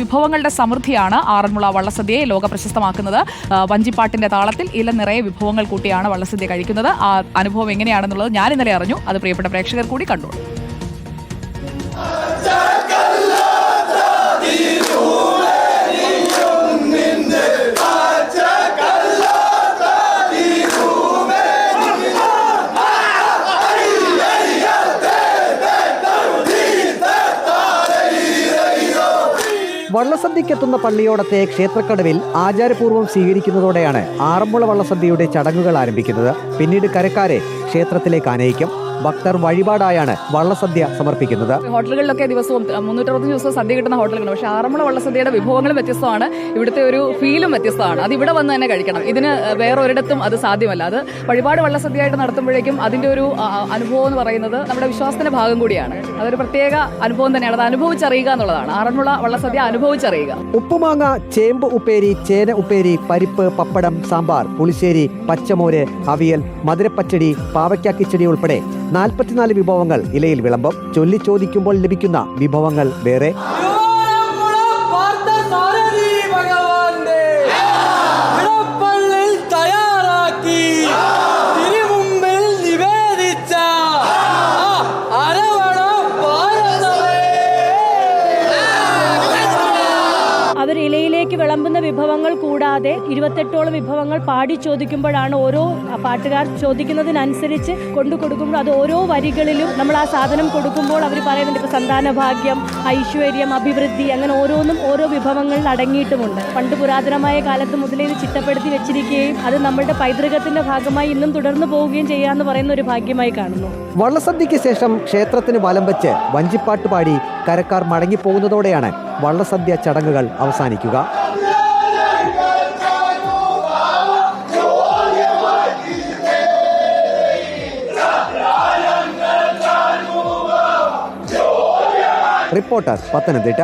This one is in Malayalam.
വിഭവങ്ങളുടെ സമൃദ്ധിയാണ് ആറന്മുള വള്ളസദ്യയെ ലോക പ്രശസ്തമാക്കുന്നത്. വഞ്ചിപ്പാട്ടിന്റെ താളത്തിൽ ഇല നിറയെ വിഭവങ്ങൾ കൂട്ടിയാണ് വള്ളസദ്യ കഴിക്കുന്നത്. ആ അനുഭവം എങ്ങനെയാണെന്നുള്ളത് ഞാൻ ഇന്നലെ അറിഞ്ഞു. അത് പ്രിയപ്പെട്ട പ്രേക്ഷകർ കൂടി കണ്ടോളൂ. വള്ളസദ്യക്കെത്തുന്ന പള്ളിയോടത്തെ ക്ഷേത്രക്കടവിൽ ആചാരപൂർവ്വം സ്വീകരിക്കുന്നതോടെയാണ് ആറന്മുള വള്ളസദ്യയുടെ ചടങ്ങുകൾ ആരംഭിക്കുന്നത്. പിന്നീട് കരക്കാരെ ക്ഷേത്രത്തിലേക്ക് ആനയിക്കും. ഭക്തർ വഴിപാടായാണ് വള്ളസദ്യ സമർപ്പിക്കുന്നത്. ഹോട്ടലുകളിലൊക്കെ ദിവസവും 365 ദിവസവും സദ്യ കിട്ടുന്ന ഹോട്ടലുകളുണ്ട്. പക്ഷേ ആറന്മുള വള്ളസദ്യയുടെ വിഭവങ്ങളും വ്യത്യസ്തമാണ്. ഇവിടുത്തെ ഒരു ഫീലും വ്യത്യസ്തമാണ്. അത് ഇവിടെ വന്ന് തന്നെ കഴിക്കണം. ഇതിന് വേറെ ഒരിടത്തും അത് സാധ്യമല്ല. അത് വഴിപാട് വള്ളസദ്യയായിട്ട് നടത്തുമ്പോഴേക്കും അതിൻ്റെ ഒരു അനുഭവം എന്ന് പറയുന്നത് നമ്മുടെ വിശ്വാസത്തിന്റെ ഭാഗം കൂടിയാണ്. അതൊരു പ്രത്യേക അനുഭവം തന്നെയാണ്. അത് അനുഭവിച്ചറിയുക എന്നുള്ളതാണ്. ആറന്മുള വള്ളസദ്യ അനുഭവിച്ചറിയുക. ഉപ്പുമാങ്ങ, ചേമ്പ് ഉപ്പേരി, ചേന ഉപ്പേരി, പരിപ്പ്, പപ്പടം, സാമ്പാർ, പുളിശ്ശേരി, പച്ചമോര്, അവിയൽ, മധുരപ്പച്ചടി, പാവയ്ക്ക കിച്ചടി ഉൾപ്പെടെ 44 വിഭവങ്ങൾ ഇലയിൽ വിളമ്പും. ചൊല്ലി ചോദിക്കുമ്പോൾ ലഭിക്കുന്ന വിഭവങ്ങൾ വേറെ. ഇലയിലേക്ക് വിളമ്പുന്ന വിഭവങ്ങൾ കൂടാതെ 28ഓളം വിഭവങ്ങൾ പാടി ചോദിക്കുമ്പോഴാണ് ഓരോ പാട്ടുകാർ ചോദിക്കുന്നതിനനുസരിച്ച് കൊടുക്കുമ്പോൾ അത് ഓരോ വരികളിലും നമ്മൾ ആ സാധനം കൊടുക്കുമ്പോൾ അവർ പറയുന്നുണ്ട്. ഇപ്പോൾ സന്താന ഭാഗ്യം, ഐശ്വര്യം, അഭിവൃദ്ധി, അങ്ങനെ ഓരോന്നും ഓരോ വിഭവങ്ങളിൽ അടങ്ങിയിട്ടുമുണ്ട്. പണ്ട് പുരാതനമായ കാലത്ത് മുതലേ ഇത് ചിട്ടപ്പെടുത്തി വെച്ചിരിക്കുകയും അത് നമ്മുടെ പൈതൃകത്തിന്റെ ഭാഗമായി ഇന്നും തുടർന്നു പോവുകയും ചെയ്യാന്ന് പറയുന്ന ഒരു ഭാഗ്യമായി കാണുന്നു. വള്ളസദ്യയ്ക്ക് ശേഷം ക്ഷേത്രത്തിന് വലം വെച്ച് വഞ്ചിപ്പാട്ട് പാടി കരക്കാർ മടങ്ങിപ്പോകുന്നതോടെയാണ് വള്ളസദ്യ ചടങ്ങുകൾ അവസാനിക്കുക. റിപ്പോർട്ടർ, പത്തനംതിട്ട.